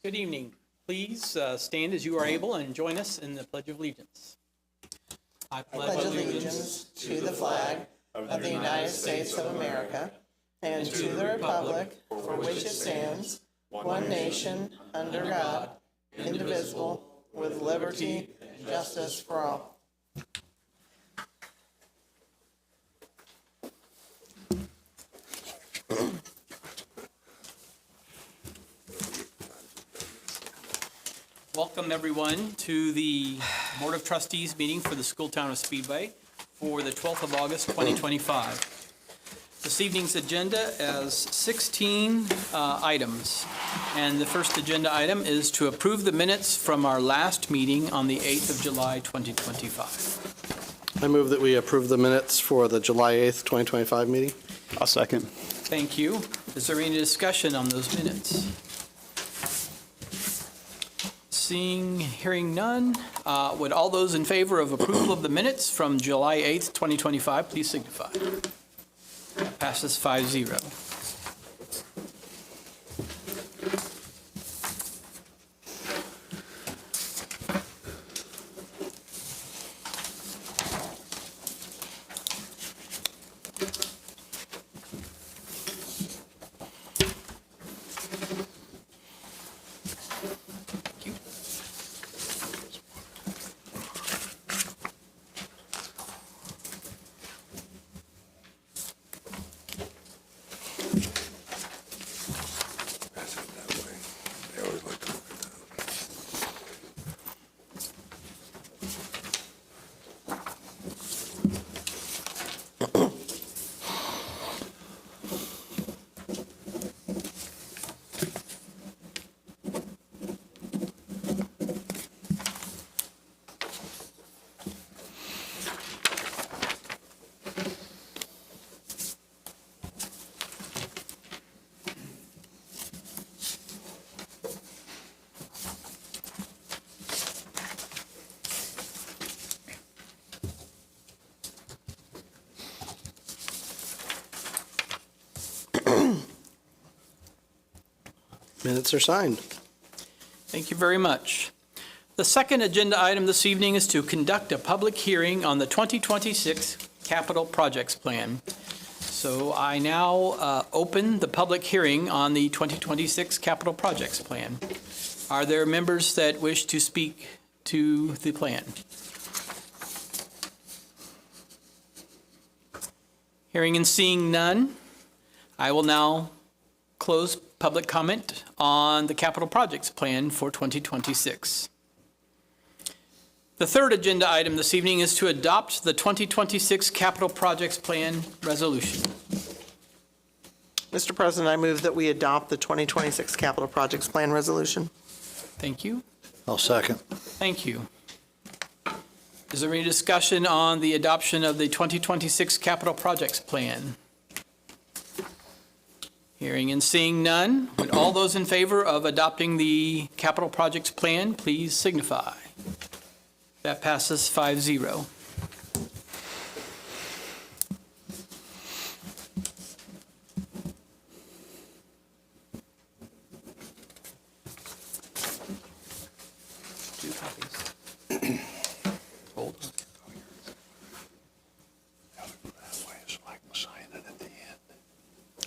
Good evening. Please stand as you are able and join us in the Pledge of Allegiance. I pledge allegiance to the flag of the United States of America and to the republic for which it stands, one nation, under God, indivisible, with liberty and justice for all. Welcome everyone to the Board of Trustees meeting for the School Town of Speedway for the 12th of August 2025. This evening's agenda has 16 items, and the first agenda item is to approve the minutes from our last meeting on the 8th of July 2025. I move that we approve the minutes for the July 8th, 2025 meeting. I'll second. Thank you. Is there any discussion on those minutes? Hearing none, would all those in favor of approval of the minutes from July 8th, 2025, please signify. That passes 5-0. Minutes are signed. Thank you very much. The second agenda item this evening is to conduct a public hearing on the 2026 Capital Projects Plan. So I now open the public hearing on the 2026 Capital Projects Plan. Are there members that wish to speak to the plan? Hearing and seeing none, I will now close public comment on the capital projects plan for 2026. The third agenda item this evening is to adopt the 2026 capital projects plan resolution. Mr. President, I move that we adopt the 2026 Capital Projects Plan Resolution. Thank you. I'll second. Thank you. Is there any discussion on the adoption of the 2026 capital projects plan? Hearing and seeing none, would all those in favor of adopting the capital projects plan please signify. That passes 5-0. Two copies. Hold on.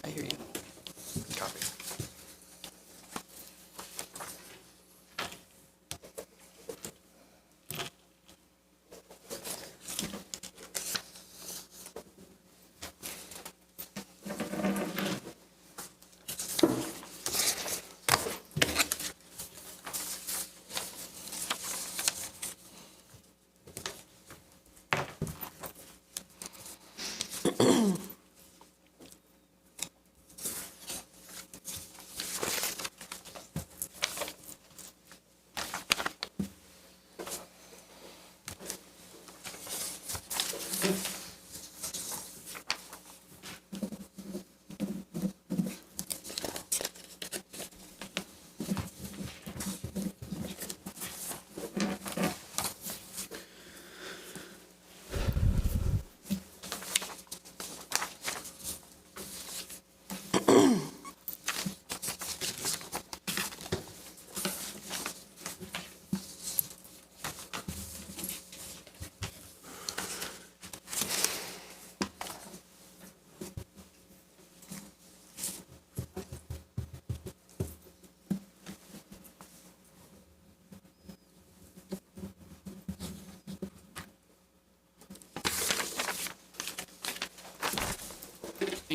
I hear you. Copy.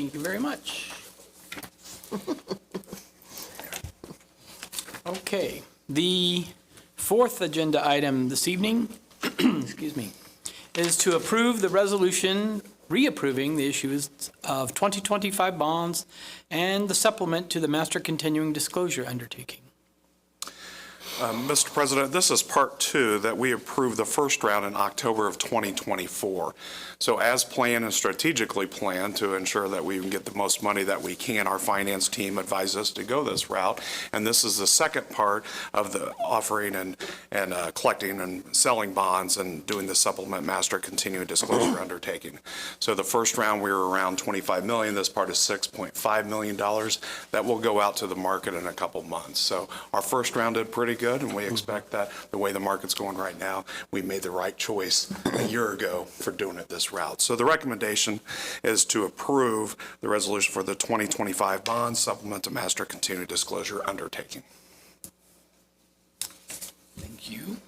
Thank you very much. Okay, the fourth agenda item this evening, excuse me, is to approve the resolution reapproving the issuance of 2025 bonds and the supplement to the master continuing disclosure undertaking. Mr. President, this is part two that we approved the first round in October of 2024. So as planned and strategically planned to ensure that we can get the most money that we can, our finance team advised us to go this route. And this is the second part of the offering and collecting and selling bonds and doing the supplement master continuing disclosure undertaking. So the first round, we were around $25 million. This part is $6.5 million that will go out to the market in a couple months. So our first round did pretty good, and we expect that the way the market's going right now, we made the right choice a year ago for doing it this route. So the recommendation is to approve the resolution for the 2025 bond supplement to master continuing disclosure undertaking. Thank you.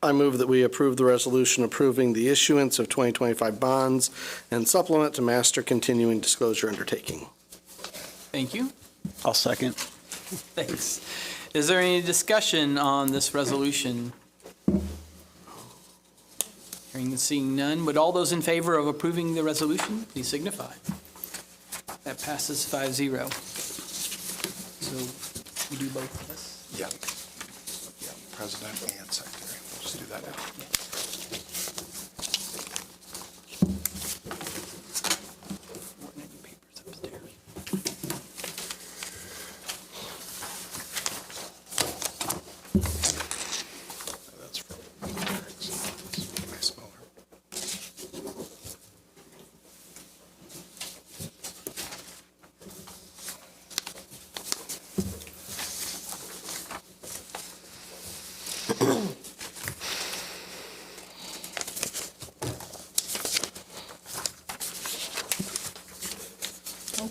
I move that we approve the resolution approving the issuance of 2025 bonds and supplement to master continuing disclosure undertaking. Thank you. I'll second. Thanks. Is there any discussion on this resolution? Hearing and seeing none, would all those in favor of approving the resolution, please signify. That passes 5-0. So we do both of us? Yeah. Yeah, President and Secretary. We'll just do that now. That's from my smaller.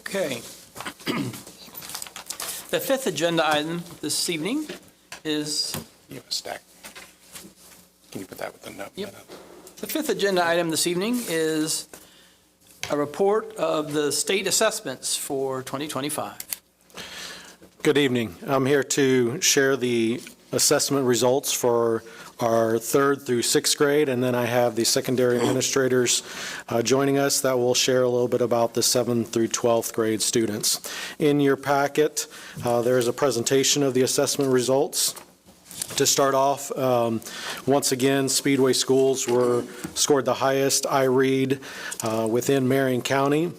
Okay. The fifth agenda item this evening is, You have a stack. Can you put that with the note? Yep. The fifth agenda item this evening is a report of the state assessments for 2025. Good evening. I'm here to share the assessment results for our 3rd through 6th grade, and then I have the secondary administrators joining us that will share a little bit about the 7th through 12th grade students. In your packet, there is a presentation of the assessment results. To start off, once again, Speedway schools scored the highest I-read within Marion County.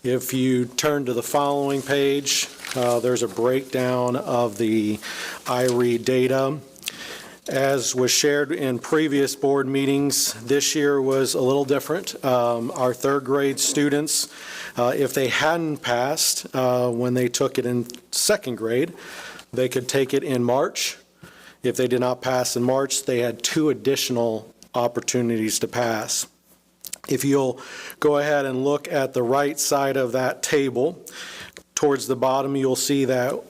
If you turn to the following page, there's a breakdown of the I-read data. As was shared in previous board meetings, this year was a little different. Our 3rd grade students, if they hadn't passed when they took it in 2nd grade, they could take it in March. If they did not pass in March, they had 2 additional opportunities to pass. If you'll go ahead and look at the right side of that table, towards the bottom, you'll see that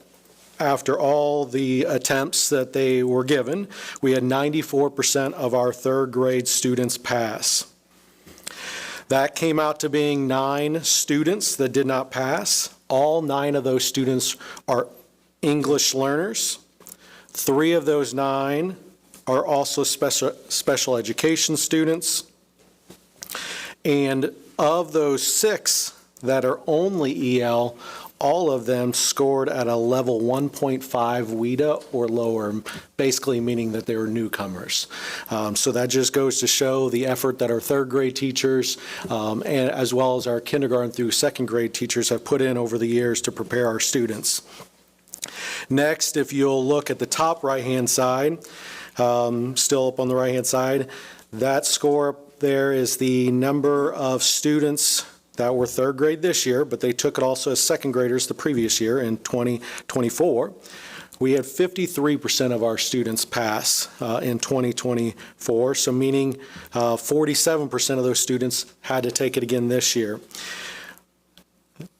after all the attempts that they were given, we had 94% of our 3rd grade students pass. That came out to being 9 students that did not pass. All 9 of those students are English learners. 3 of those 9 are also special education students. And of those 6 that are only EL, all of them scored at a level 1.5 WIDA or lower, basically meaning that they were newcomers. So that just goes to show the effort that our 3rd grade teachers, and as well as our kindergarten through 2nd grade teachers have put in over the years to prepare our students. Next, if you'll look at the top right-hand side, still up on the right-hand side, that score up there is the number of students that were 3rd grade this year, but they took it also as 2nd graders the previous year in 2024. We had 53% of our students pass in 2024, so meaning 47% of those students had to take it again this year.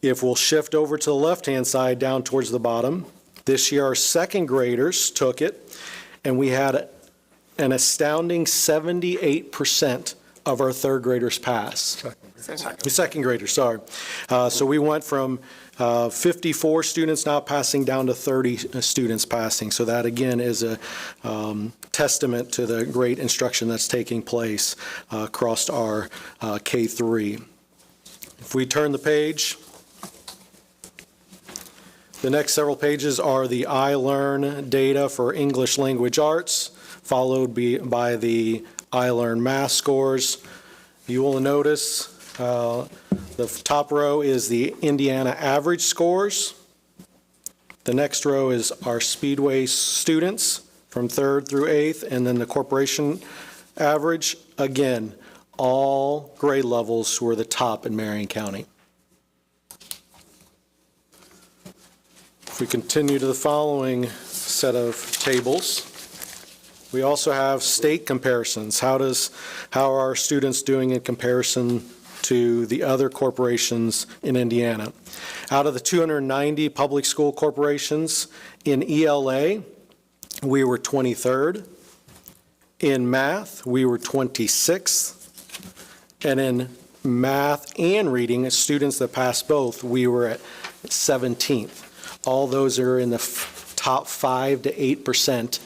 If we'll shift over to the left-hand side down towards the bottom, this year our 2nd graders took it, and we had an astounding 78% of our 3rd graders pass. Second graders, sorry. So we went from 54 students not passing down to 30 students passing. So that, again, is a testament to the great instruction that's taking place across our K-3. If we turn the page, the next several pages are the iLearn data for English language arts, followed by the iLearn math scores. You will notice the top row is the Indiana average scores. The next row is our Speedway students from 3rd through 8th, and then the corporation average. Again, all grade levels were the top in Marion County. If we continue to the following set of tables, we also have state comparisons. How are our students doing in comparison to the other corporations in Indiana? Out of the 290 public school corporations in ELA, we were 23rd. In math, we were 26th. And in math and reading, students that passed both, we were at 17th. All those are in the top 5 to 8%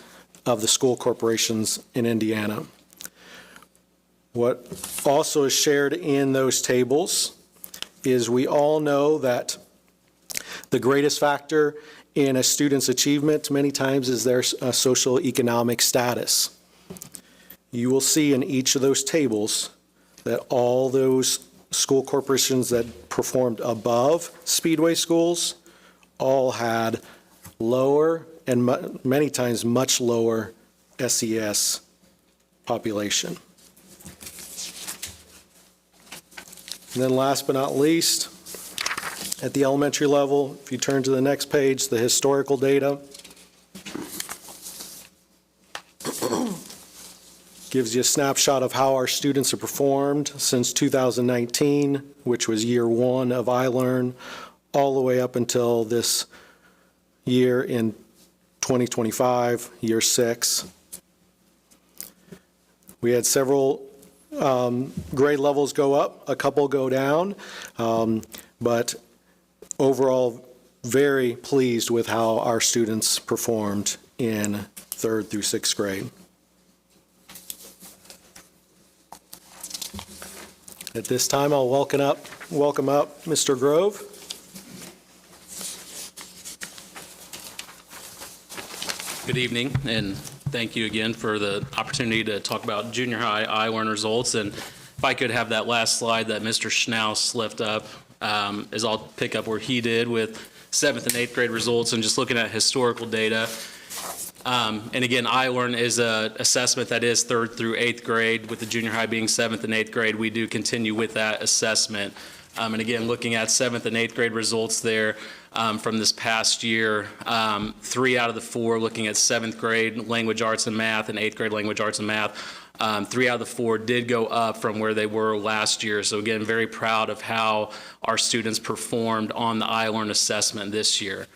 of the school corporations in Indiana. What also is shared in those tables is we all know that the greatest factor in a student's achievement many times is their social economic status. You will see in each of those tables that all those school corporations that performed above Speedway schools all had lower and many times much lower SES population. And then last but not least, at the elementary level, if you turn to the next page, the historical data gives you a snapshot of how our students have performed since 2019, which was year 1 of iLearn, all the way up until this year in 2025, year 6. We had several grade levels go up, a couple go down, but overall very pleased with how our students performed in 3rd through 6th grade. At this time, I'll welcome up Mr. Grove. Good evening, and thank you again for the opportunity to talk about junior high iLearn results. And if I could have that last slide that Mr. Schnaus left up, as I'll pick up where he did with 7th and 8th grade results and just looking at historical data. And again, iLearn is an assessment that is 3rd through 8th grade, with the junior high being 7th and 8th grade. We do continue with that assessment. And again, looking at 7th and 8th grade results there from this past year, 3 out of the 4 looking at 7th grade language arts and math and 8th grade language arts and math. 3 out of the 4 did go up from where they were last year. So again, very proud of how our students performed on the iLearn assessment this year.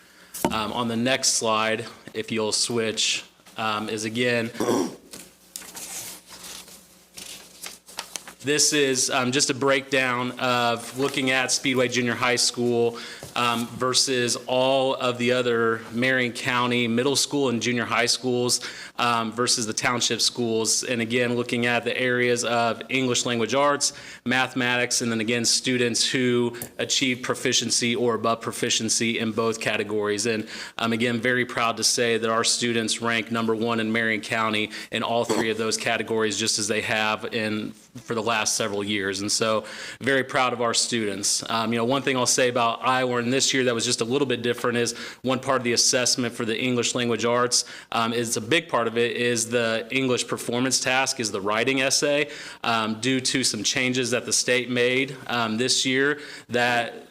On the next slide, if you'll switch, is again, this is just a breakdown of looking at Speedway Junior High School versus all of the other Marion County middle school and junior high schools versus the township schools. And again, looking at the areas of English language arts, mathematics, and then again, students who achieve proficiency or above proficiency in both categories. And again, very proud to say that our students rank #1 in Marion County in all 3 of those categories, just as they have for the last several years. And so very proud of our students. One thing I'll say about iLearn this year that was just a little bit different is one part of the assessment for the English language arts is a big part of it is the English performance task, is the writing essay, due to some changes that the state made this year that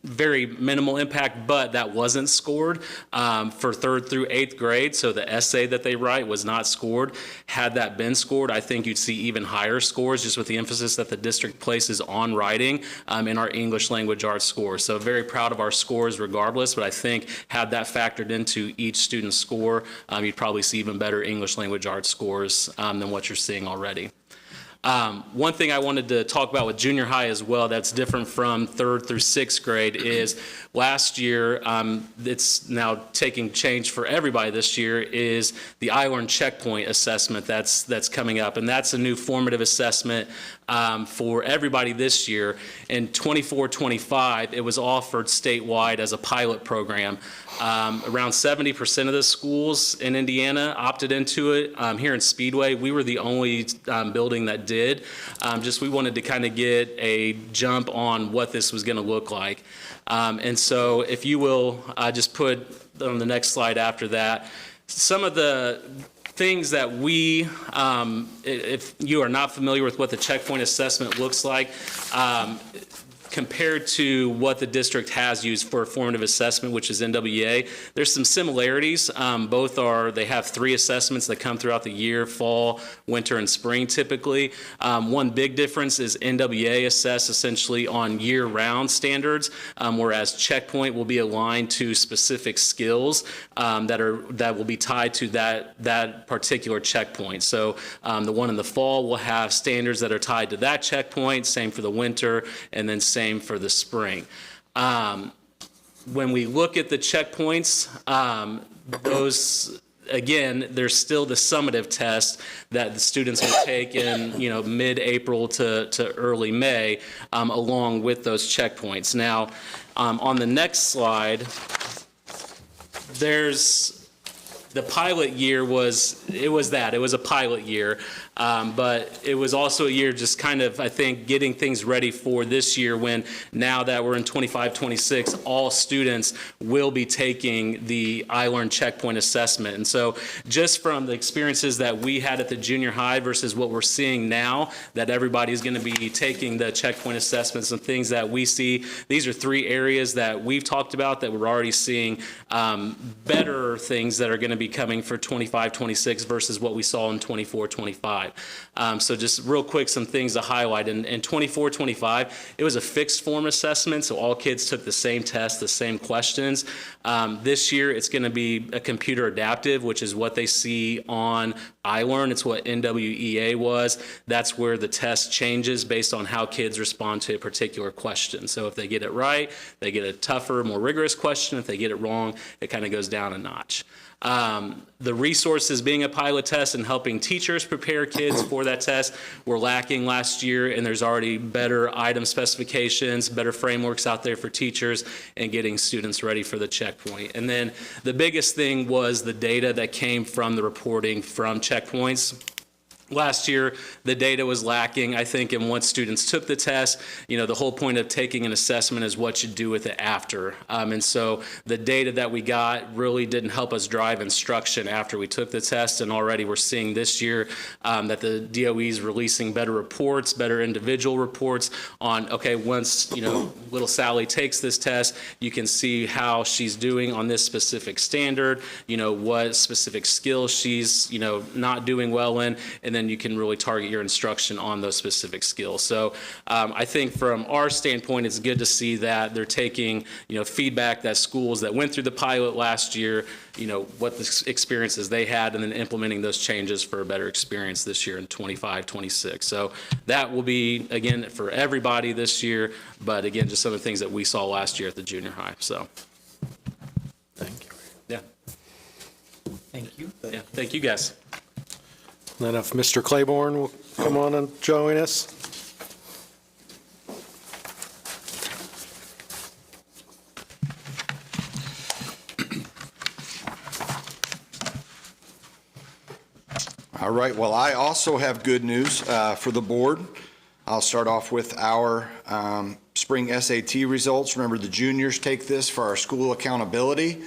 very minimal impact, but that wasn't scored for 3rd through 8th grade. So the essay that they write was not scored. Had that been scored, I think you'd see even higher scores, just with the emphasis that the district places on writing in our English language arts scores. So very proud of our scores regardless, but I think had that factored into each student's score, you'd probably see even better English language arts scores than what you're seeing already. One thing I wanted to talk about with junior high as well that's different from 3rd through 6th grade is last year, it's now taking change for everybody this year, is the iLearn checkpoint assessment that's coming up. And that's a new formative assessment for everybody this year. In 24-25, it was offered statewide as a pilot program. Around 70% of the schools in Indiana opted into it. Here in Speedway, we were the only building that did. We wanted to kind of get a jump on what this was going to look like. And so if you will, just put on the next slide after that, some of the things that we, if you are not familiar with what the checkpoint assessment looks like, compared to what the district has used for formative assessment, which is NWEA, there's some similarities. They have 3 assessments that come throughout the year, fall, winter, and spring typically. One big difference is NWEA assess essentially on year-round standards, whereas checkpoint will be aligned to specific skills that will be tied to that particular checkpoint. So the one in the fall will have standards that are tied to that checkpoint, same for the winter, and then same for the spring. When we look at the checkpoints, those, again, there's still the summative test that the students will take in, mid-April to early May, along with those checkpoints. Now, on the next slide, the pilot year was a pilot year, but it was also a year just kind of, I think, getting things ready for this year when now that we're in 25-26, all students will be taking the iLearn checkpoint assessment. And so just from the experiences that we had at the junior high versus what we're seeing now, that everybody's going to be taking the checkpoint assessments and things that we see, these are 3 areas that we've talked about that we're already seeing better things that are going to be coming for 25-26 versus what we saw in 24-25. So just real quick, some things to highlight. In 24-25, it was a fixed form assessment, so all kids took the same test, the same questions. This year, it's going to be a computer adaptive, which is what they see on iLearn. It's what NWEA was. That's where the test changes based on how kids respond to a particular question. So if they get it right, they get a tougher, more rigorous question. If they get it wrong, it kind of goes down a notch. The resources being a pilot test and helping teachers prepare kids for that test were lacking last year, and there's already better item specifications, better frameworks out there for teachers and getting students ready for the checkpoint. And then the biggest thing was the data that came from the reporting from checkpoints. Last year, the data was lacking, I think, and once students took the test, the whole point of taking an assessment is what you do with it after. And so the data that we got really didn't help us drive instruction after we took the test, and already we're seeing this year that the DOE is releasing better reports, better individual reports on, okay, once, little Sally takes this test, you can see how she's doing on this specific standard, what specific skills she's, not doing well in, and then you can really target your instruction on those specific skills. So I think from our standpoint, it's good to see that they're taking, feedback that schools that went through the pilot last year, what the experiences they had, and then implementing those changes for a better experience this year in 25-26. So that will be, again, for everybody this year, but again, just some of the things that we saw last year at the junior high. So, Thank you. yeah. Thank you. Yeah, thank you guys. Then if Mr. Claiborne will come on and join us. All right, well, I also have good news for the board. I'll start off with our spring SAT results. Remember, the juniors take this for our school accountability.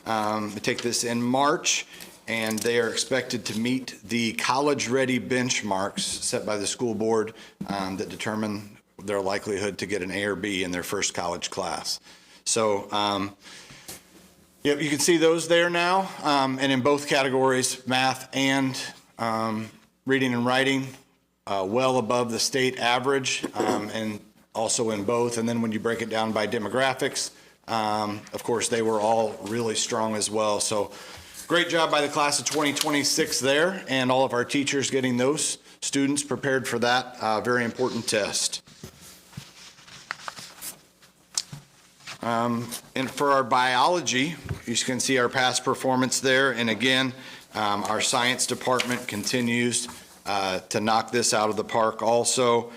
We take this in March, and they are expected to meet the college-ready benchmarks set by the school board that determine their likelihood to get an A or B in their first college class. So, yep, you can see those there now, and in both categories, math and reading and writing, well above the state average, and also in both. And then when you break it down by demographics, of course, they were all really strong as well. So great job by the class of 2026 there, and all of our teachers getting those students prepared for that very important test. And for our biology, you can see our past performance there. And again, our science department continues to knock this out of the park also.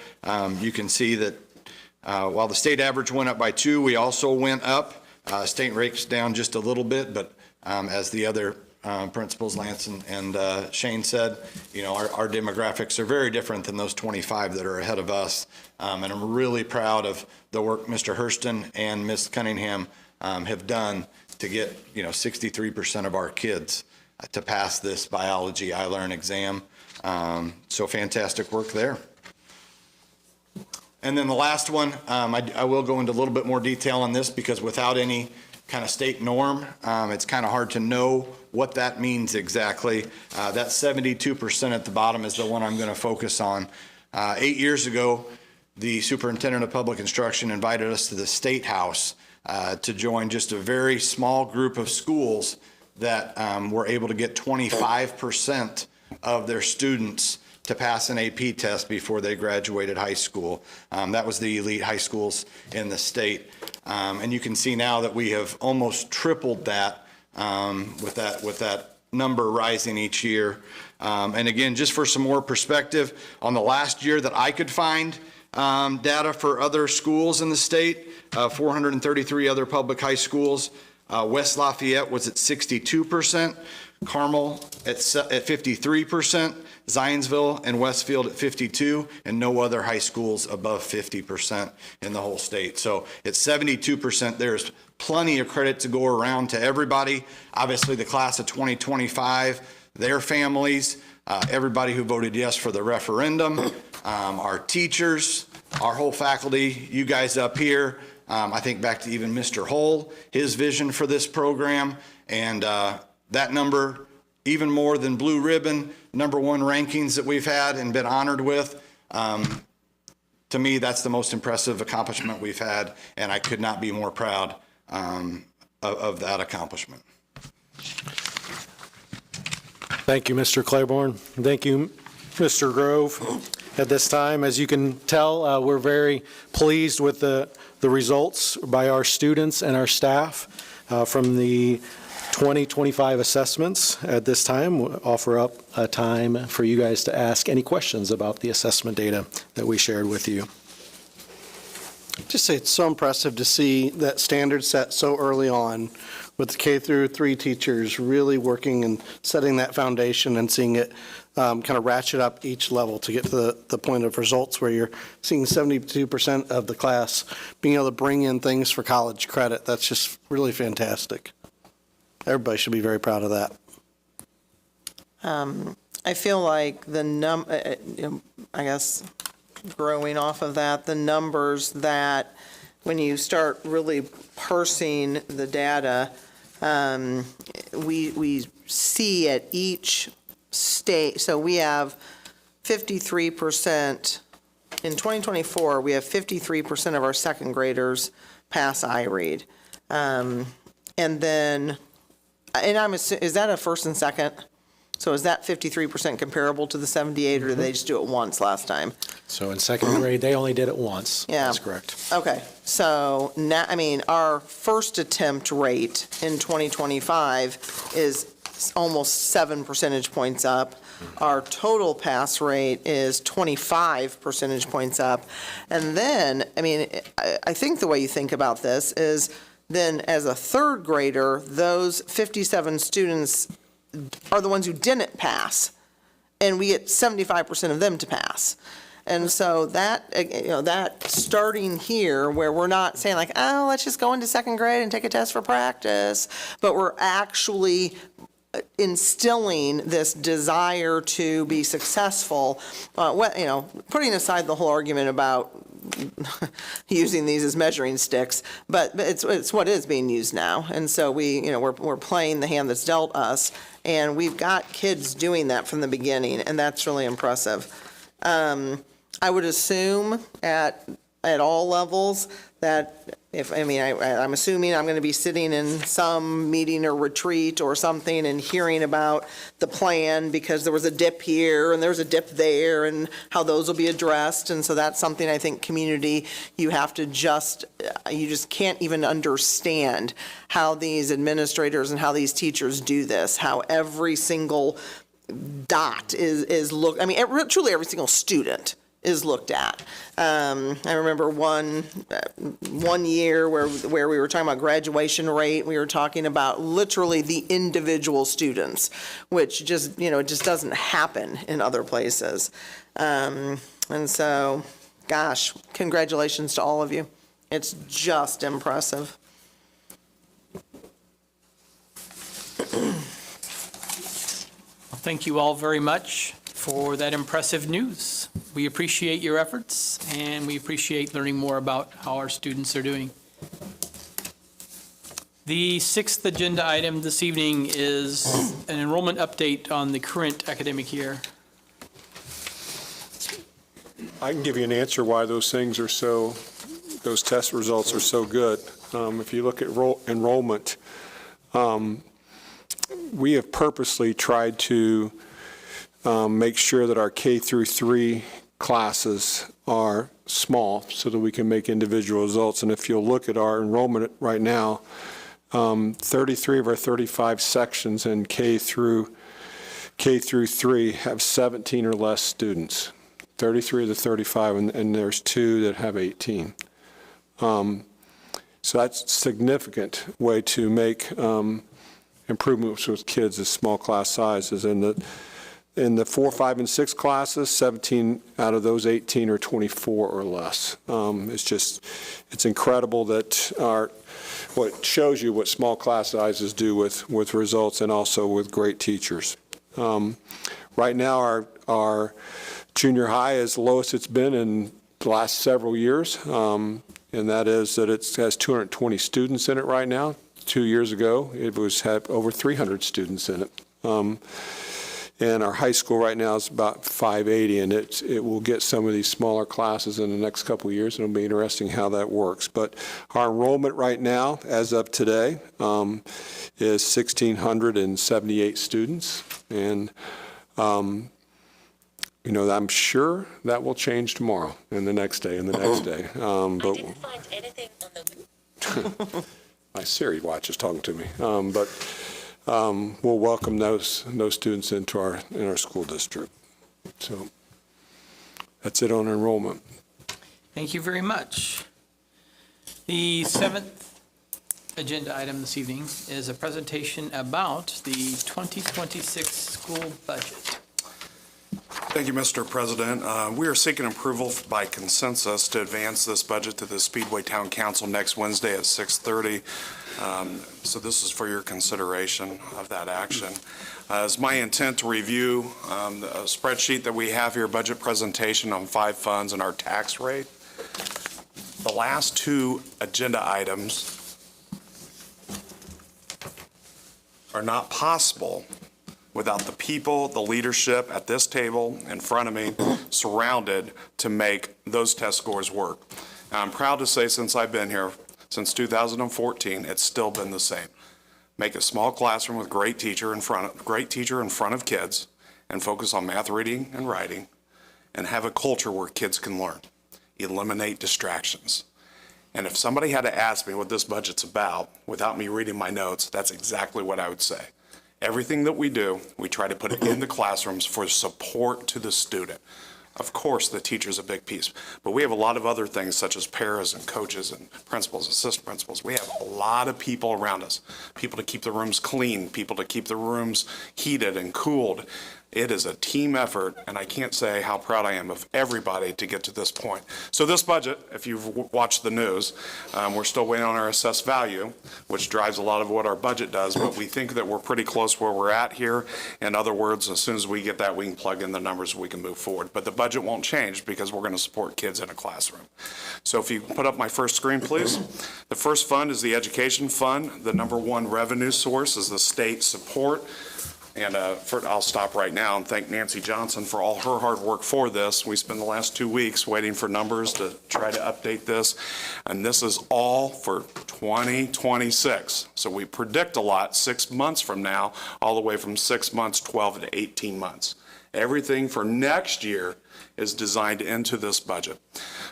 You can see that while the state average went up by 2, we also went up. State rates down just a little bit, but as the other principals, Lance and Shane said, you know, our demographics are very different than those 25 that are ahead of us. And I'm really proud of the work Mr. Hurston and Ms. Cunningham have done to get, you know, 63% of our kids to pass this biology iLearn exam. So fantastic work there. And then the last one, I will go into a little bit more detail on this because without any kind of state norm, it's kind of hard to know what that means exactly. That 72% at the bottom is the one I'm going to focus on. 8 years ago, the superintendent of public instruction invited us to the State House to join just a very small group of schools that were able to get 25% of their students to pass an AP test before they graduated high school. That was the elite high schools in the state. And you can see now that we have almost tripled that with that number rising each year. And again, just for some more perspective, on the last year that I could find data for other schools in the state, 433 other public high schools, West Lafayette was at 62%, Carmel at 53%, Zionsville and Westfield at 52%, and no other high schools above 50% in the whole state. So at 72%, there's plenty of credit to go around to everybody. Obviously, the class of 2025, their families, everybody who voted yes for the referendum, our teachers, our whole faculty, you guys up here. I think back to even Mr. Hull, his vision for this program, and that number, even more than Blue Ribbon, #1 rankings that we've had and been honored with. To me, that's the most impressive accomplishment we've had, and I could not be more proud of that accomplishment. Thank you, Mr. Claiborne. Thank you, Mr. Grove. At this time, as you can tell, we're very pleased with the results by our students and our staff from the 2025 assessments. At this time, we'll offer up a time for you guys to ask any questions about the assessment data that we shared with you. Just say it's so impressive to see that standard set so early on with the K through 3 teachers really working and setting that foundation and seeing it kind of ratchet up each level to get to the point of results where you're seeing 72% of the class being able to bring in things for college credit. That's just really fantastic. Everybody should be very proud of that. I feel like I guess growing off of that, the numbers that when you start really parsing the data, we see at each state. So we have 53%. In 2024, we have 53% of our second graders pass iRead. And then, is that a first and second? So is that 53% comparable to the 78, or did they just do it once last time? So in second grade, they only did it once. Yeah. That's correct. Okay, so now, our first attempt rate in 2025 is almost 7 percentage points up. Our total pass rate is 25 percentage points up. And then, I think the way you think about this is then as a third grader, those 57 students are the ones who didn't pass, and we get 75% of them to pass. And so that, that starting here where we're not saying like, oh, let's just go into second grade and take a test for practice, but we're actually instilling this desire to be successful, putting aside the whole argument about using these as measuring sticks, but it's what is being used now. And so we're playing the hand that's dealt us, and we've got kids doing that from the beginning, and that's really impressive. I would assume at all levels that if, I mean, I'm assuming I'm going to be sitting in some meeting or retreat or something and hearing about the plan because there was a dip here and there's a dip there and how those will be addressed. And so that's something I think community, you have to you just can't even understand how these administrators and how these teachers do this, how every single dot is looked, I mean, truly every single student is looked at. I remember one year where we were talking about graduation rate, we were talking about literally the individual students, which just, it just doesn't happen in other places. And so, gosh, congratulations to all of you. It's just impressive. Thank you all very much for that impressive news. We appreciate your efforts, and we appreciate learning more about how our students are doing. The sixth agenda item this evening is an enrollment update on the current academic year. I can give you an answer why those things are those test results are so good. If you look at enrollment, we have purposely tried to make sure that our K through 3 classes are small so that we can make individual results. And if you'll look at our enrollment right now, 33 of our 35 sections in K through 3 have 17 or less students. 33 of the 35, and there's 2 that have 18. So that's a significant way to make improvements with kids is small class sizes. In the 4, 5, and 6 classes, 17 out of those 18 are 24 or less. It's incredible that what shows you what small class sizes do with results and also with great teachers. Right now, our junior high is the lowest it's been in the last several years, and that is that it has 220 students in it right now. 2 years ago, it had over 300 students in it. And our high school right now is about 580, and it will get some of these smaller classes in the next couple of years, and it'll be interesting how that works. But our enrollment right now, as of today, is 1,678 students, and I'm sure that will change tomorrow, and the next day, and the next day. I didn't find anything on the... My Siri watch is talking to me, but we'll welcome those students into our school district. So that's it on enrollment. Thank you very much. The seventh agenda item this evening is a presentation about the 2026 school budget. Thank you, Mr. President. We are seeking approval by consensus to advance this budget to the Speedway Town Council next Wednesday at 6:30. So this is for your consideration of that action. It's my intent to review the spreadsheet that we have here, budget presentation on 5 funds and our tax rate. The last 2 agenda items are not possible without the people, the leadership at this table in front of me, surrounded to make those test scores work. Now, I'm proud to say since I've been here, since 2014, it's still been the same. Make a small classroom with great teacher in front of kids, and focus on math, reading, and writing, and have a culture where kids can learn. Eliminate distractions. And if somebody had to ask me what this budget's about without me reading my notes, that's exactly what I would say. Everything that we do, we try to put it in the classrooms for support to the student. Of course, the teacher's a big piece, but we have a lot of other things such as paras and coaches and principals, assistant principals. We have a lot of people around us, people to keep the rooms clean, people to keep the rooms heated and cooled. It is a team effort, and I can't say how proud I am of everybody to get to this point. So this budget, if you've watched the news, we're still waiting on our assessed value, which drives a lot of what our budget does, but we think that we're pretty close where we're at here. In other words, as soon as we get that, we can plug in the numbers, we can move forward. But the budget won't change because we're going to support kids in a classroom. So if you put up my first screen, please. The first fund is the education fund. The number 1 revenue source is the state support. And I'll stop right now and thank Nancy Johnson for all her hard work for this. We spent the last 2 weeks waiting for numbers to try to update this, and this is all for 2026. So we predict a lot 6 months from now, all the way from 6 months, 12 to 18 months. Everything for next year is designed into this budget.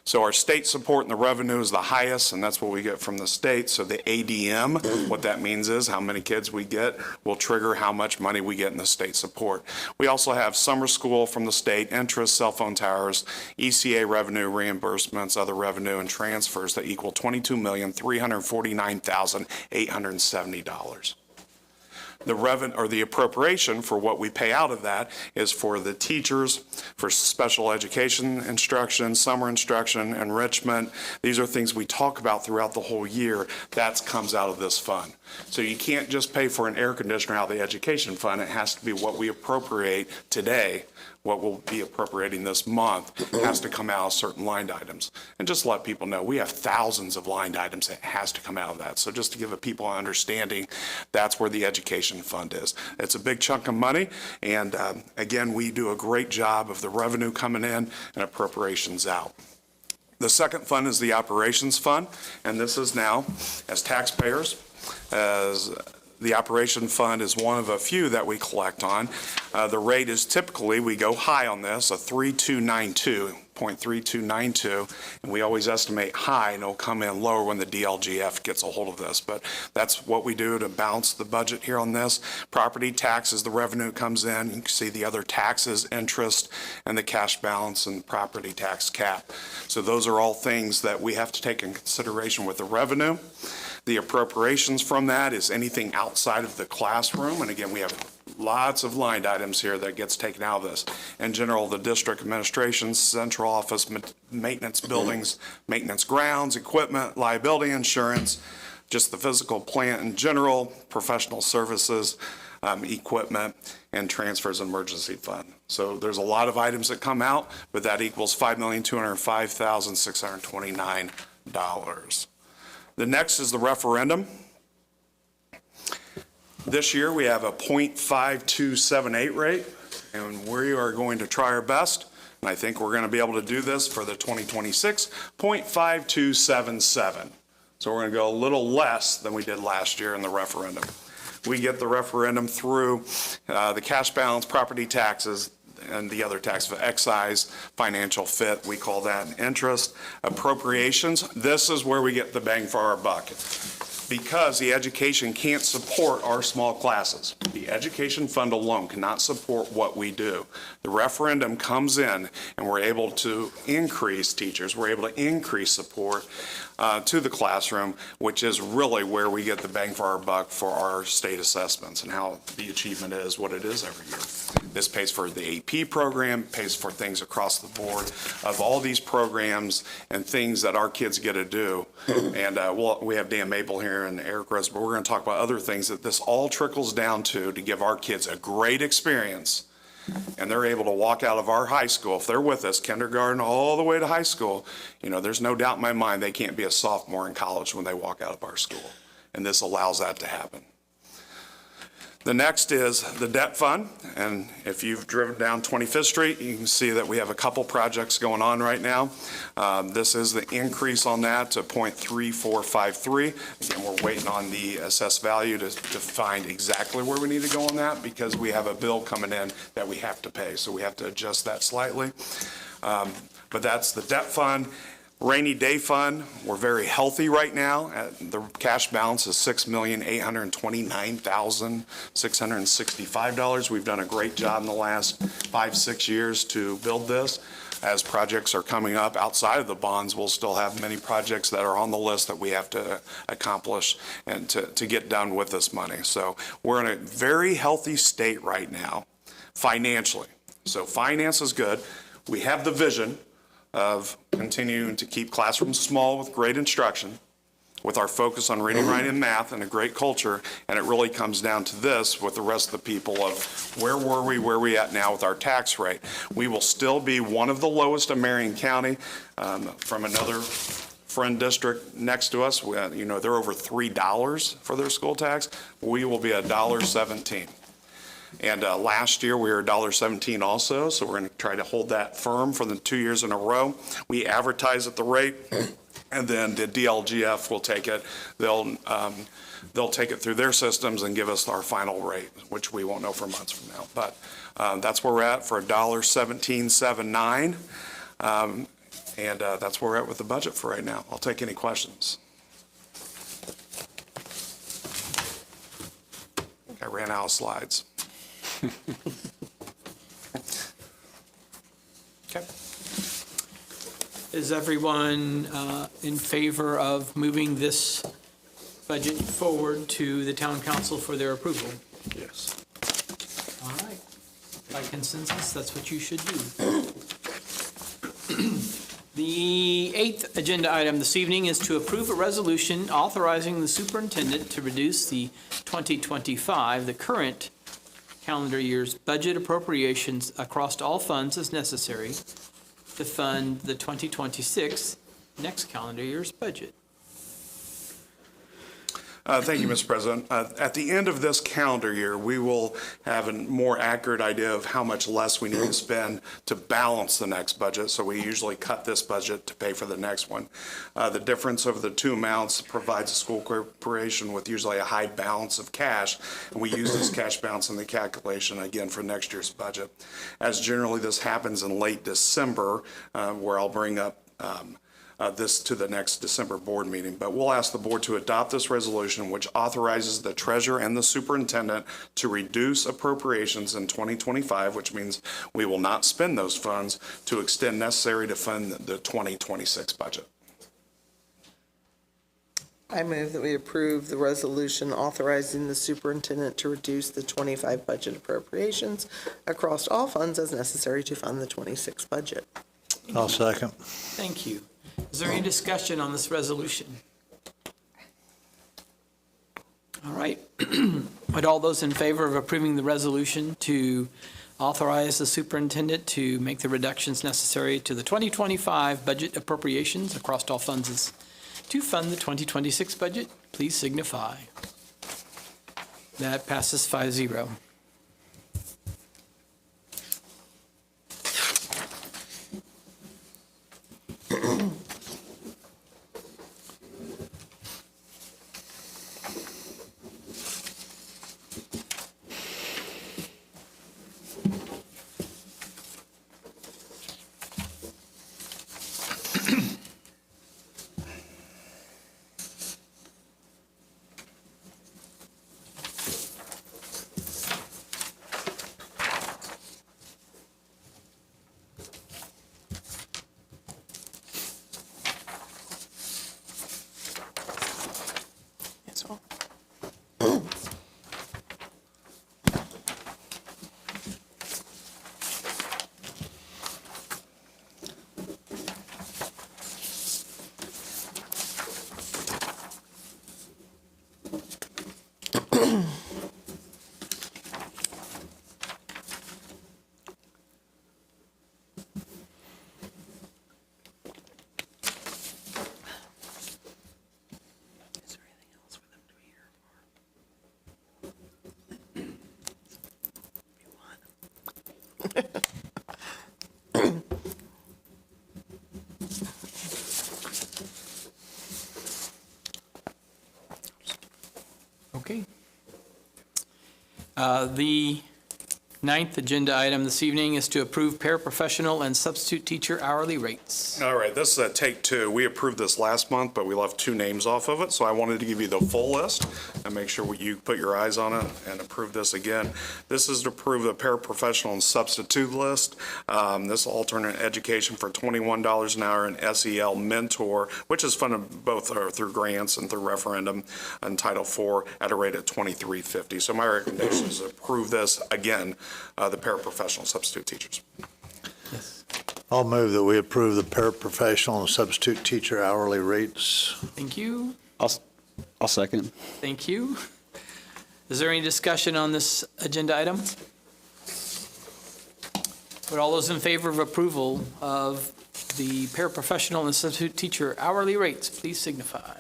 So our state support and the revenue is the highest, and that's what we get from the state. So the ADM, what that means is how many kids we get will trigger how much money we get in the state support. We also have summer school from the state, interest, cell phone towers, ECA revenue, reimbursements, other revenue, and transfers that equal $22,349,870. The revenue or the appropriation for what we pay out of that is for the teachers, for special education instruction, summer instruction, enrichment. These are things we talk about throughout the whole year. That comes out of this fund. So you can't just pay for an air conditioner out of the education fund. It has to be what we appropriate today. What we'll be appropriating this month has to come out of certain line items. And just to let people know, we have thousands of line items that has to come out of that. So just to give people an understanding, that's where the education fund is. It's a big chunk of money, and again, we do a great job of the revenue coming in and appropriations out. The second fund is the operations fund, and this is now, as taxpayers, as the operation fund is one of a few that we collect on. The rate is typically, we go high on this, a 0.3292, and we always estimate high, and it'll come in lower when the DLGF gets a hold of this. But that's what we do to balance the budget here on this. Property taxes, the revenue comes in. You can see the other taxes, interest, and the cash balance and property tax cap. So those are all things that we have to take in consideration with the revenue. The appropriations from that is anything outside of the classroom. And again, we have lots of line items here that gets taken out of this. In general, the district administration, central office, maintenance buildings, maintenance grounds, equipment, liability insurance, just the physical plant in general, professional services, equipment, and transfers and emergency fund. So there's a lot of items that come out, but that equals $5,205,629. The next is the referendum. This year we have a 0.5278 rate, and we are going to try our best, and I think we're going to be able to do this for the 2026, 0.5277. So we're going to go a little less than we did last year in the referendum. We get the referendum through the cash balance, property taxes, and the other tax of excise, financial fit, we call that interest, appropriations. This is where we get the bang for our buck, because the education can't support our small classes. The education fund alone cannot support what we do. The referendum comes in and we're able to increase teachers, we're able to increase support to the classroom, which is really where we get the bang for our buck for our state assessments and how the achievement is what it is every year. This pays for the AP program, pays for things across the board of all these programs and things that our kids get to do. And we have Dan Mabel here and Eric Rose, but we're going to talk about other things that this all trickles down to give our kids a great experience. And they're able to walk out of our high school, if they're with us, kindergarten all the way to high school, you know, there's no doubt in my mind they can't be a sophomore in college when they walk out of our school. And this allows that to happen. The next is the debt fund, and if you've driven down 25th Street, you can see that we have a couple projects going on right now. This is the increase on that to 0.3453. Again, we're waiting on the assessed value to find exactly where we need to go on that, because we have a bill coming in that we have to pay, so we have to adjust that slightly. But that's the debt fund. Rainy day fund, we're very healthy right now. The cash balance is $6,829,665. We've done a great job in the last 5-6 years to build this. As projects are coming up outside of the bonds, we'll still have many projects that are on the list that we have to accomplish and to get done with this money. So we're in a very healthy state right now financially. So finance is good. We have the vision of continuing to keep classrooms small with great instruction, with our focus on reading, writing, and math, and a great culture. And it really comes down to this with the rest of the people of where were we, where are we at now with our tax rate. We will still be one of the lowest in Marion County. From another friend district next to us, you know, they're over $3 for their school tax. We will be $1.17. And last year, we were $1.17 also, so we're going to try to hold that firm for the 2 years in a row. We advertise at the rate, and then the DLGF will take it. They'll take it through their systems and give us our final rate, which we won't know for months from now. But that's where we're at for $1.1779. And that's where we're at with the budget for right now. I'll take any questions. I ran out of slides. Okay. Is everyone in favor of moving this budget forward to the town council for their approval? Yes. All right. By consensus, that's what you should do. The 8th agenda item this evening is to approve a resolution authorizing the superintendent to reduce the 2025, the current calendar year's budget appropriations across all funds as necessary to fund the 2026 next calendar year's budget. Thank you, Mr. President. At the end of this calendar year, we will have a more accurate idea of how much less we need to spend to balance the next budget. So we usually cut this budget to pay for the next one. The difference of the two amounts provides the school corporation with usually a high balance of cash, and we use this cash balance in the calculation again for next year's budget. As generally this happens in late December, where I'll bring up this to the next December board meeting. But we'll ask the board to adopt this resolution, which authorizes the treasurer and the superintendent to reduce appropriations in 2025, which means we will not spend those funds to extend necessary to fund the 2026 budget. I move that we approve the resolution authorizing the superintendent to reduce the 25 budget appropriations across all funds as necessary to fund the 26 budget. I'll second. Thank you. Is there any discussion on this resolution? All right. Would all those in favor of approving the resolution to authorize the superintendent to make the reductions necessary to the 2025 budget appropriations across all funds to fund the 2026 budget, please signify. That passes 5-0. Okay. The 9th agenda item this evening is to approve paraprofessional and substitute teacher hourly rates. All right, this is take two. We approved this last month, but we left two names off of it, so I wanted to give you the full list and make sure you put your eyes on it and approve this again. This is to approve the paraprofessional and substitute list. This alternate education for $21 an hour and SEL mentor, which is funded both through grants and through referendum and Title IV at a rate of $23.50. So my recommendation is to approve this again, the paraprofessional substitute teachers. Yes. I'll move that we approve the paraprofessional and substitute teacher hourly rates. Thank you. I'll second. Thank you. Is there any discussion on this agenda item? Would all those in favor of approval of the paraprofessional and substitute teacher hourly rates, please signify.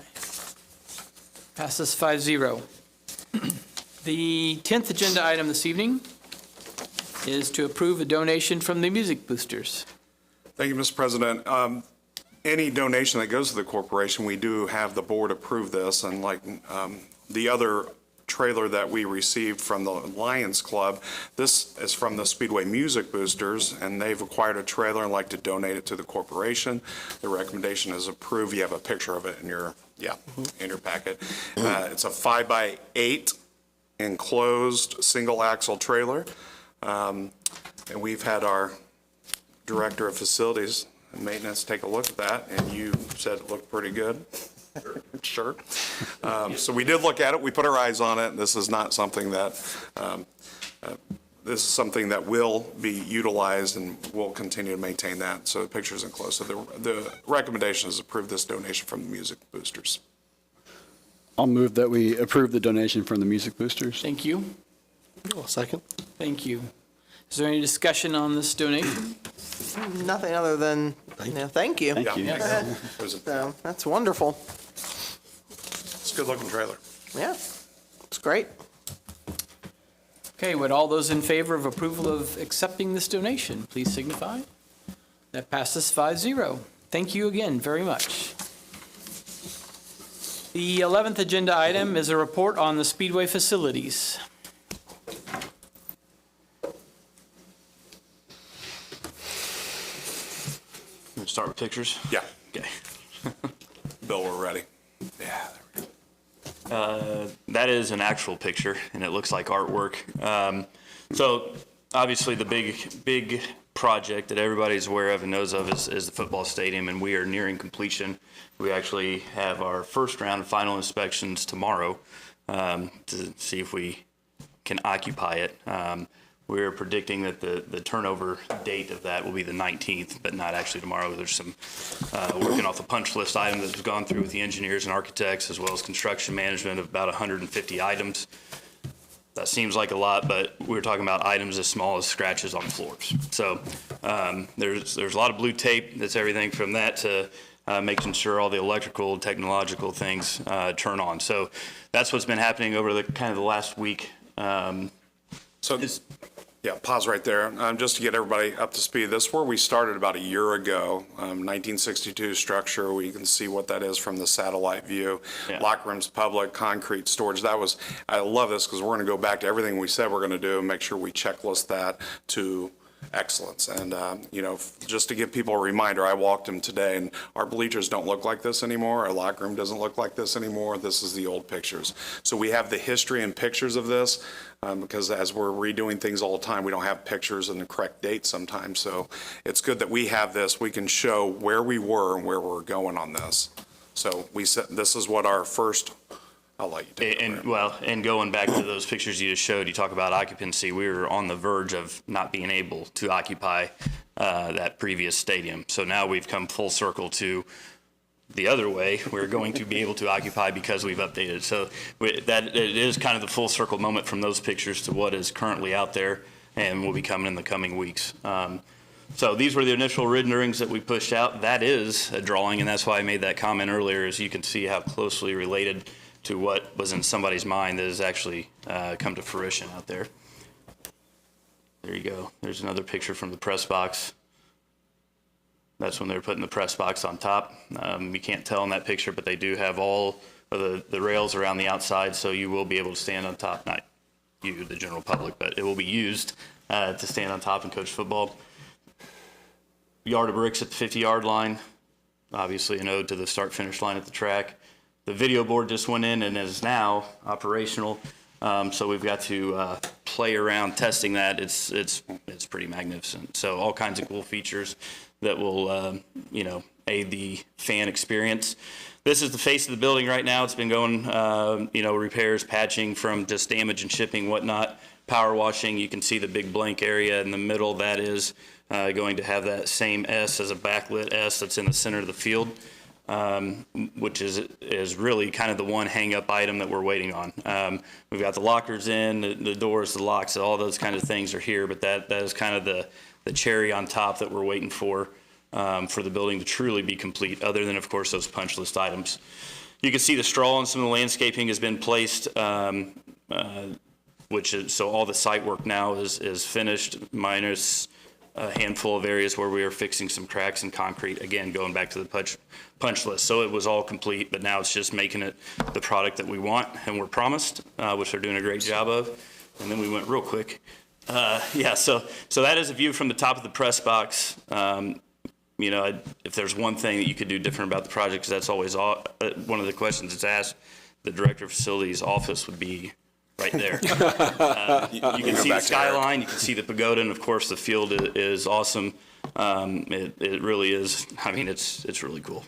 Passes 5-0. The 10th agenda item this evening is to approve a donation from the Music Boosters. Thank you, Mr. President. Any donation that goes to the corporation, we do have the board approve this, and like the other trailer that we received from the Lions Club, this is from the Speedway Music Boosters, and they've acquired a trailer and like to donate it to the corporation. The recommendation is approved. You have a picture of it in your, in your packet. It's a 5x8 enclosed single axle trailer. And we've had our Director of Facilities and Maintenance take a look at that, and you said it looked pretty good. Sure. So we did look at it. We put our eyes on it. This is not something that, this is something that will be utilized, and we'll continue to maintain that. So the picture's enclosed. So the recommendation is approve this donation from the Music Boosters. I'll move that we approve the donation from the Music Boosters. Thank you. I'll second. Thank you. Is there any discussion on this donation? Nothing other than, thank you. Thank you. Yeah. So, that's wonderful. It's a good-looking trailer. Yeah, it's great. Okay, would all those in favor of approval of accepting this donation, please signify. That passes 5-0. Thank you again very much. The 11th agenda item is a report on the Speedway facilities. Start with pictures? Yeah. Okay. Bill, we're ready. Yeah, there we go. That is an actual picture, and it looks like artwork. So obviously the big project that everybody's aware of and knows of is the football stadium, and we are nearing completion. We actually have our first round of final inspections tomorrow to see if we can occupy it. We're predicting that the turnover date of that will be the 19th, but not actually tomorrow. There's some working off the punch list item that's gone through with the engineers and architects, as well as construction management, of about 150 items. That seems like a lot, but we're talking about items as small as scratches on floors. So there's a lot of blue tape. That's everything from that to making sure all the electrical, technological things turn on. So that's what's been happening over the kind of the last week. Yeah, pause right there. Just to get everybody up to speed, this is where we started about a year ago, 1962 structure. We can see what that is from the satellite view. Yeah. Locker rooms, public, concrete storage. I love this because we're going to go back to everything we said we're going to do and make sure we checklist that to excellence. And, just to give people a reminder, I walked them today, and our bleachers don't look like this anymore. Our locker room doesn't look like this anymore. This is the old pictures. So we have the history and pictures of this, because as we're redoing things all the time, we don't have pictures and the correct dates sometimes. So it's good that we have this. We can show where we were and where we're going on this. So we said this is what our first. I'll let you take it. And going back to those pictures you just showed, you talk about occupancy. We were on the verge of not being able to occupy that previous stadium. So now we've come full circle to the other way. We're going to be able to occupy because we've updated. So that it is kind of the full circle moment from those pictures to what is currently out there and will be coming in the coming weeks. So these were the initial renderings that we pushed out. That is a drawing, and that's why I made that comment earlier, as you can see how closely related to what was in somebody's mind that has actually come to fruition out there. There you go. There's another picture from the press box. That's when they're putting the press box on top. You can't tell in that picture, but they do have all of the rails around the outside, so you will be able to stand on top. Not you, the general public, but it will be used to stand on top and coach football. Yard of bricks at the 50-yard line. Obviously an ode to the start-finish line at the track. The video board just went in and is now operational. So we've got to play around testing that. It's pretty magnificent. So all kinds of cool features that will, aid the fan experience. This is the face of the building right now. It's been going, repairs, patching from just damage and shipping, whatnot, power washing. You can see the big blank area in the middle. That is going to have that same S as a backlit S that's in the center of the field. Which is really kind of the one hang-up item that we're waiting on. We've got the lockers in, the doors, the locks, all those kind of things are here, but that is kind of the cherry on top that we're waiting for the building to truly be complete, other than, of course, those punch list items. You can see the straw and some of the landscaping has been placed which is, so all the site work now is finished, minus a handful of areas where we are fixing some cracks in concrete, again, going back to the punch list. So it was all complete, but now it's just making it the product that we want and we're promised, which they're doing a great job of. And then we went real quick. Yeah, so that is a view from the top of the press box. You know, if there's one thing that you could do different about the project, 'cause that's always one of the questions that's asked, the director of facilities office would be right there. You can see the skyline, you can see the pagoda, and of course the field is awesome. It really is. I mean, it's really cool.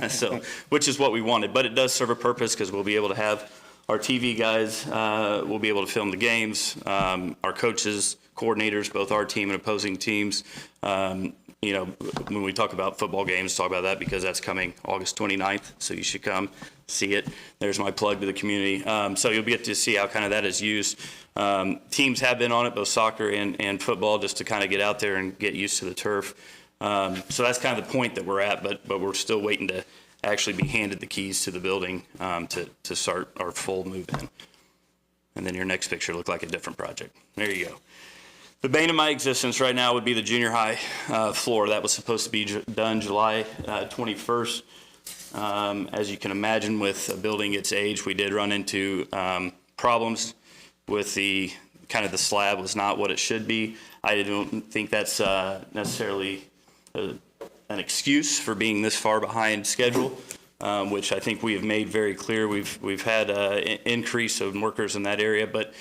So, which is what we wanted, but it does serve a purpose because we'll be able to have our TV guys, will be able to film the games. Our coaches, coordinators, both our team and opposing teams. You know, when we talk about football games, talk about that because that's coming August 29th. So you should come see it. There's my plug to the community. So you'll get to see how kind of that is used. Teams have been on it, both soccer and football, just to kind of get out there and get used to the turf. So that's kind of the point that we're at, but we're still waiting to actually be handed the keys to the building to start our full move in. And then your next picture looked like a different project. There you go. The bane of my existence right now would be the junior high floor. That was supposed to be done July 21st. As you can imagine, with a building its age, we did run into problems with the the slab was not what it should be. I don't think that's necessarily an excuse for being this far behind schedule, which I think we have made very clear. We've had an increase of workers in that area, but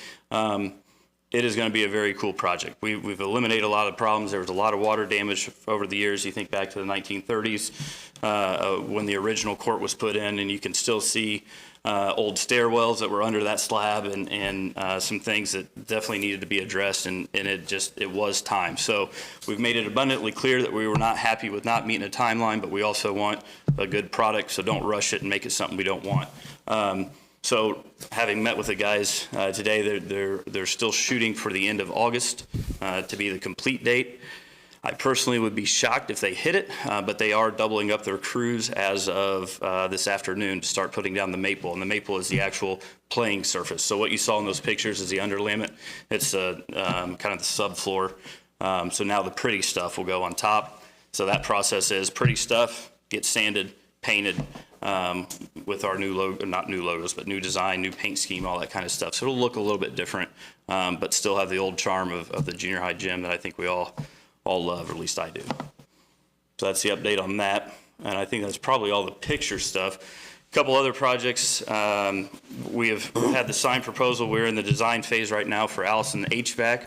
it is going to be a very cool project. We've eliminated a lot of problems. There was a lot of water damage over the years. You think back to the 1930s when the original court was put in, and you can still see old stairwells that were under that slab and some things that definitely needed to be addressed, and it was time. So we've made it abundantly clear that we were not happy with not meeting a timeline, but we also want a good product, so don't rush it and make it something we don't want. So having met with the guys today, they're still shooting for the end of August to be the complete date. I personally would be shocked if they hit it, but they are doubling up their crews as of this afternoon to start putting down the maple, and the maple is the actual playing surface. So what you saw in those pictures is the underlayment. It's kind of the subfloor. So now the pretty stuff will go on top. So that process is pretty stuff gets sanded, painted, with our new logo, not new logos, but new design, new paint scheme, all that kind of stuff. So it'll look a little bit different, but still have the old charm of the junior high gym that I think we all love, or at least I do. So that's the update on that. And I think that's probably all the picture stuff. A couple other projects. We have had the signed proposal. We're in the design phase right now for Allison HVAC.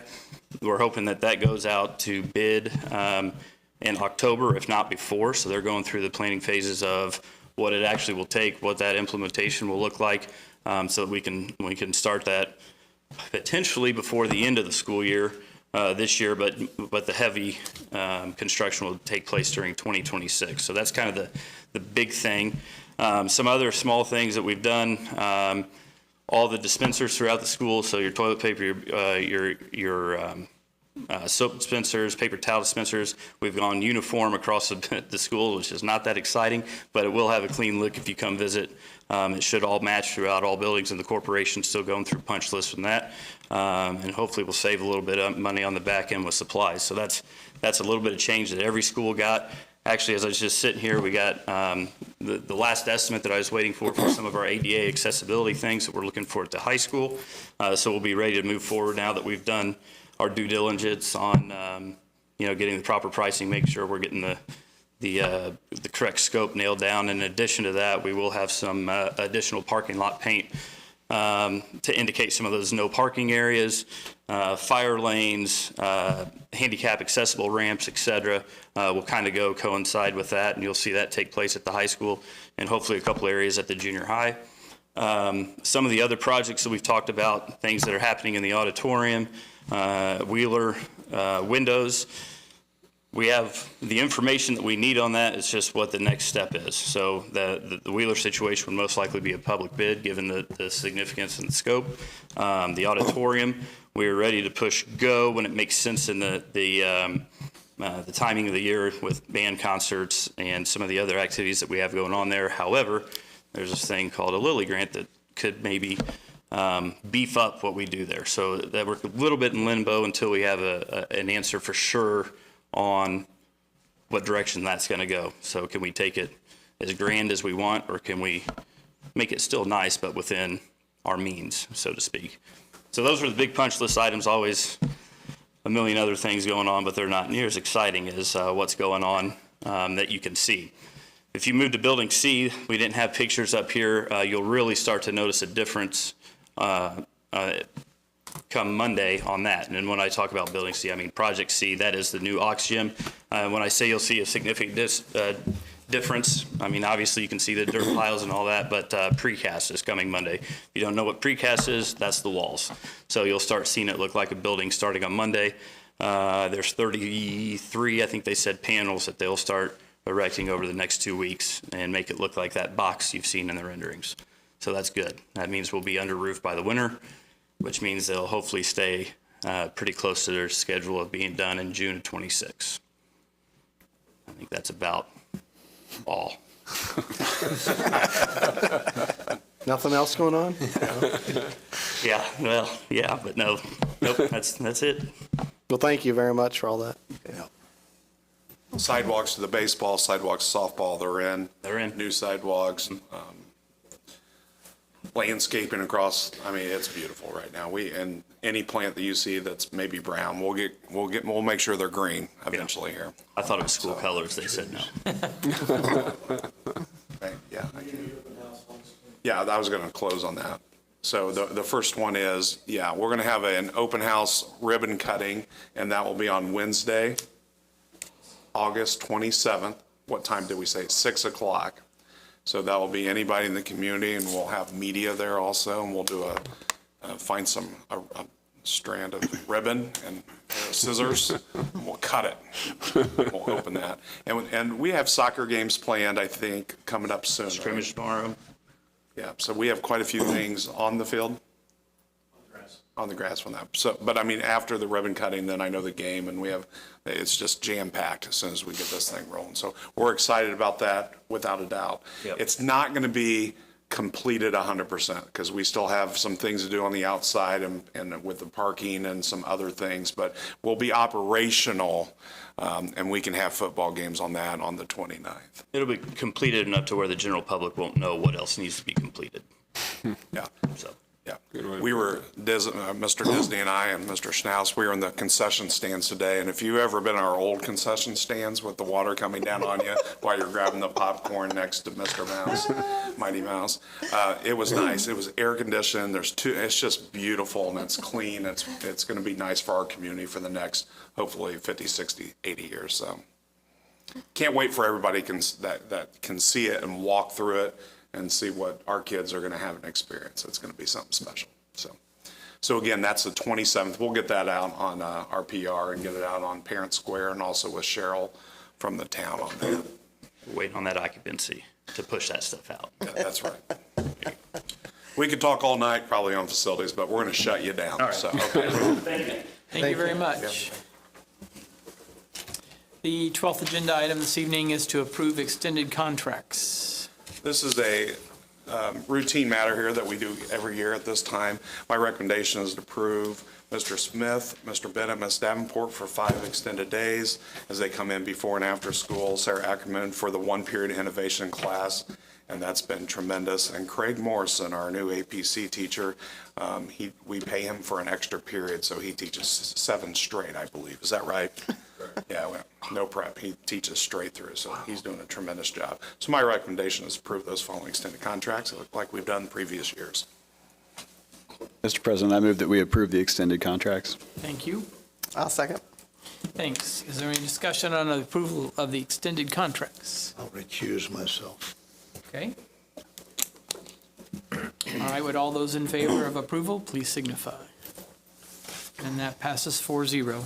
We're hoping that goes out to bid in October, if not before. So they're going through the planning phases of what it actually will take, what that implementation will look like, so that we can start that potentially before the end of the school year this year, but the heavy construction will take place during 2026. So that's kind of the big thing. Some other small things that we've done, all the dispensers throughout the school, so your toilet paper, your soap dispensers, paper towel dispensers. We've gone uniform across the school, which is not that exciting, but it will have a clean look if you come visit. It should all match throughout all buildings, and the corporation still going through punch lists from that. And hopefully we'll save a little bit of money on the back end with supplies. So that's a little bit of change that every school got. Actually, as I was just sitting here, we got the last estimate that I was waiting for some of our ADA accessibility things that we're looking for at the high school. So we'll be ready to move forward now that we've done our due diligence on getting the proper pricing, make sure we're getting the correct scope nailed down. In addition to that, we will have some additional parking lot paint to indicate some of those no parking areas, fire lanes, handicap accessible ramps, etc. Will kind of coincide with that, and you'll see that take place at the high school and hopefully a couple areas at the junior high. Some of the other projects that we've talked about, things that are happening in the auditorium, Wheeler windows. We have the information that we need on that. It's just what the next step is. So the Wheeler situation would most likely be a public bid given the significance and the scope. The auditorium, we're ready to push go when it makes sense in the timing of the year with band concerts and some of the other activities that we have going on there. However, there's this thing called a Lilly grant that could maybe beef up what we do there. So that we're a little bit in limbo until we have an answer for sure on what direction that's going to go. So can we take it as grand as we want, or can we make it still nice but within our means, so to speak? So those are the big punch list items. Always a million other things going on, but they're not near as exciting as what's going on that you can see. If you move to Building C, we didn't have pictures up here. You'll really start to notice a difference come Monday on that. And when I talk about Building C, I mean Project C. That is the new Ox Gym. When I say you'll see a significant difference, I mean, obviously you can see the dirt piles and all that, but precast is coming Monday. If you don't know what precast is, that's the walls. So you'll start seeing it look like a building starting on Monday. There's 33, I think they said, panels that they'll start erecting over the next 2 weeks and make it look like that box you've seen in the renderings. So that's good. That means we'll be under roof by the winter, which means they'll hopefully stay pretty close to their schedule of being done in June of 26. I think that's about all. Nothing else going on? Yeah, well, yeah, but nope, that's it. Well, thank you very much for all that. Sidewalks to the baseball, sidewalks to softball, they're in. They're in. New sidewalks, landscaping across, I mean, it's beautiful right now. And any plant that you see that's maybe brown, we'll make sure they're green eventually here. I thought it was school colors, they said no. Okay, yeah. Yeah, I was going to close on that. So the first one is, yeah, we're going to have an open house ribbon cutting, and that will be on Wednesday, August 27th. What time did we say? 6 o'clock. So that will be anybody in the community, and we'll have media there also, and we'll do find a strand of ribbon and scissors, and we'll cut it. We'll open that. And we have soccer games planned, I think, coming up soon. Scrimmage tomorrow. Yeah, so we have quite a few things on the field. On the grass from that. So, but I mean, after the ribbon cutting, then I know the game, and it's just jam-packed as soon as we get this thing rolling. So we're excited about that, without a doubt. Yep. It's not going to be completed 100%, because we still have some things to do on the outside and with the parking and some other things, but we'll be operational, and we can have football games on that on the 29th. It'll be completed enough to where the general public won't know what else needs to be completed. Yeah. So. Yeah, we were, Mr. Disney and I and Mr. Schnaus, we were in the concession stands today, and if you've ever been in our old concession stands with the water coming down on you while you're grabbing the popcorn next to Mr. Mouse, Mighty Mouse, it was nice. It was air conditioned. It's just beautiful, and it's clean. It's going to be nice for our community for the next, hopefully, 50, 60, 80 years. So can't wait for everybody that can see it and walk through it and see what our kids are going to have an experience. It's going to be something special. So again, that's the 27th. We'll get that out on our PR and get it out on Parent Square, and also with Cheryl from the town on that. Waiting on that occupancy to push that stuff out. Yeah, that's right. We could talk all night probably on facilities, but we're going to shut you down. All right. So, okay. Thank you very much. The 12th agenda item this evening is to approve extended contracts. This is a routine matter here that we do every year at this time. My recommendation is to approve Mr. Smith, Mr. Bennett, Ms. Davenport for 5 extended days as they come in before and after school. Sarah Ackerman for the 1-period innovation class, and that's been tremendous. And Craig Morrison, our new APC teacher, we pay him for an extra period, so he teaches 7 straight, I believe. Is that right? Yeah, well, no prep. He teaches straight through, so he's doing a tremendous job. So my recommendation is approve those following extended contracts like we've done in previous years. Mr. President, I move that we approve the extended contracts. Thank you. I'll second. Thanks. Is there any discussion on the approval of the extended contracts? I'll recuse myself. Okay. All right, would all those in favor of approval, please signify. And that passes 4-0.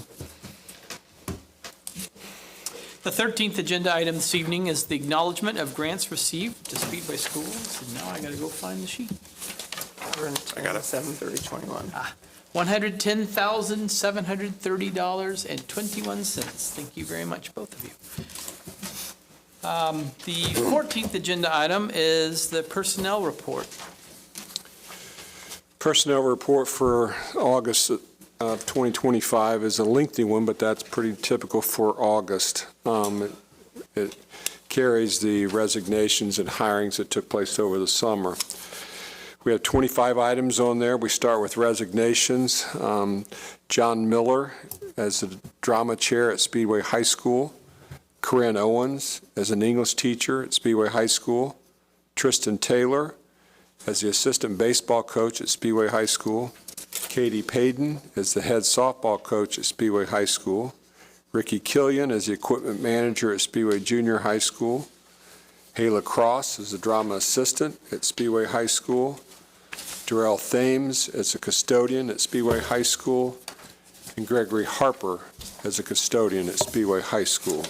The 13th agenda item this evening is the acknowledgement of grants received to Speedway schools. And now I got to go find the sheet. I got it. 7/30/21. $110,730.21. Thank you very much, both of you. The 14th agenda item is the personnel report. Personnel report for August of 2025 is a lengthy one, but that's pretty typical for August. It carries the resignations and hirings that took place over the summer. We have 25 items on there. We start with resignations. John Miller as the drama chair at Speedway High School. Corinne Owens as an English teacher at Speedway High School. Tristan Taylor as the assistant baseball coach at Speedway High School. Katie Payden as the head softball coach at Speedway High School. Ricky Killian as the equipment manager at Speedway Junior High School. Hayla Cross as the drama assistant at Speedway High School. Darrell Thames as a custodian at Speedway High School. And Gregory Harper as a custodian at Speedway High School.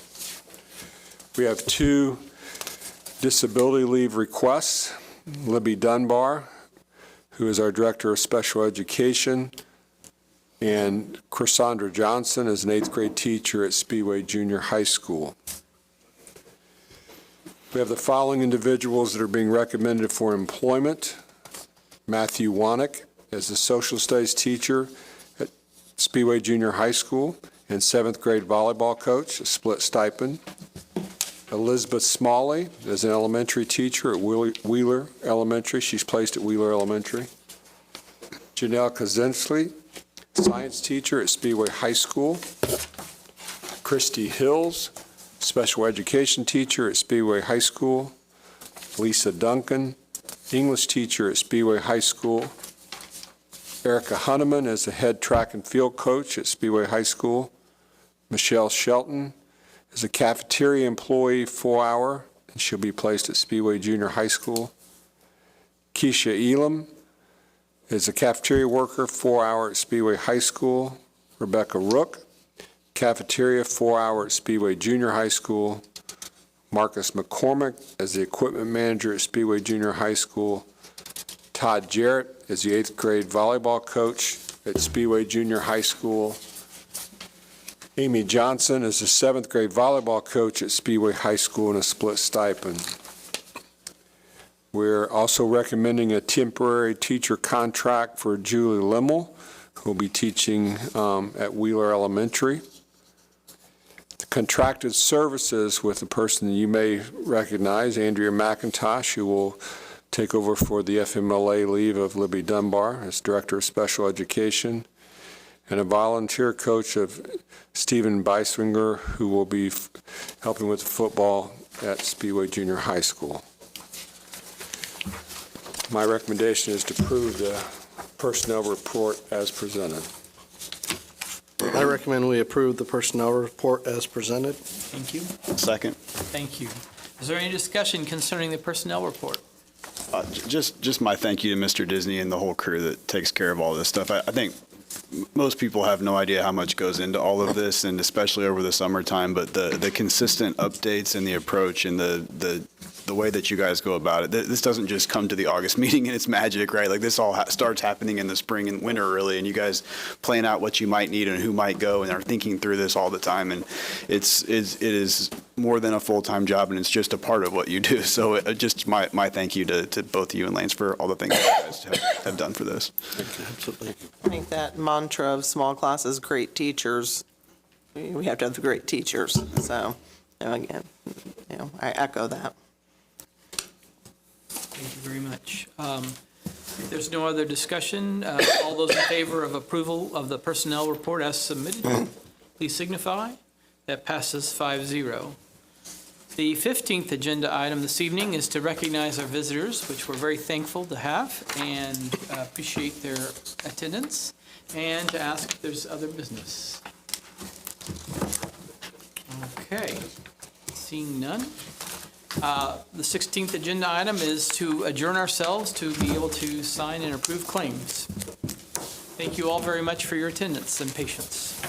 We have 2 disability leave requests. Libby Dunbar, who is our Director of Special Education, and Cassandra Johnson is an 8th grade teacher at Speedway Junior High School. We have the following individuals that are being recommended for employment. Matthew Wanick as the social studies teacher at Speedway Junior High School and 7th grade volleyball coach, a split stipend. Elizabeth Smalley as an elementary teacher at Wheeler Elementary. She's placed at Wheeler Elementary. Janelle Kazinski, science teacher at Speedway High School. Christy Hills, special education teacher at Speedway High School. Lisa Duncan, English teacher at Speedway High School. Erica Hunneman as the head track and field coach at Speedway High School. Michelle Shelton is a cafeteria employee 4-hour, and she'll be placed at Speedway Junior High School. Keisha Elam is a cafeteria worker 4-hour at Speedway High School. Rebecca Rook, cafeteria 4-hour at Speedway Junior High School. Marcus McCormick as the equipment manager at Speedway Junior High School. Todd Jarrett is the 8th grade volleyball coach at Speedway Junior High School. Amy Johnson is the 7th grade volleyball coach at Speedway High School and a split stipend. We're also recommending a temporary teacher contract for Julie Limmel, who will be teaching at Wheeler Elementary. The contracted services with a person you may recognize, Andrea McIntosh, who will take over for the FMLA leave of Libby Dunbar as Director of Special Education, and a volunteer coach of Stephen Beiswinger, who will be helping with football at Speedway Junior High School. My recommendation is to approve the personnel report as presented. I recommend we approve the personnel report as presented. Thank you. Second. Thank you. Is there any discussion concerning the personnel report? Just my thank you to Mr. Disney and the whole crew that takes care of all this stuff. I think most people have no idea how much goes into all of this, and especially over the summertime, but the consistent updates and the approach and the way that you guys go about it, this doesn't just come to the August meeting and it's magic, right? Like this all starts happening in the spring and winter really, and you guys plan out what you might need and who might go and are thinking through this all the time, and it is more than a full-time job, and it's just a part of what you do. So just my thank you to both of you and Lance for all the things you guys have done for this. Absolutely. I think that mantra of small classes, great teachers, we have to have the great teachers. So, again, I echo that. Thank you very much. If there's no other discussion, all those in favor of approval of the personnel report as submitted, please signify. That passes 5-0. The 15th agenda item this evening is to recognize our visitors, which we're very thankful to have and appreciate their attendance, and to ask if there's other business. Okay, seeing none. The 16th agenda item is to adjourn ourselves to be able to sign and approve claims. Thank you all very much for your attendance and patience.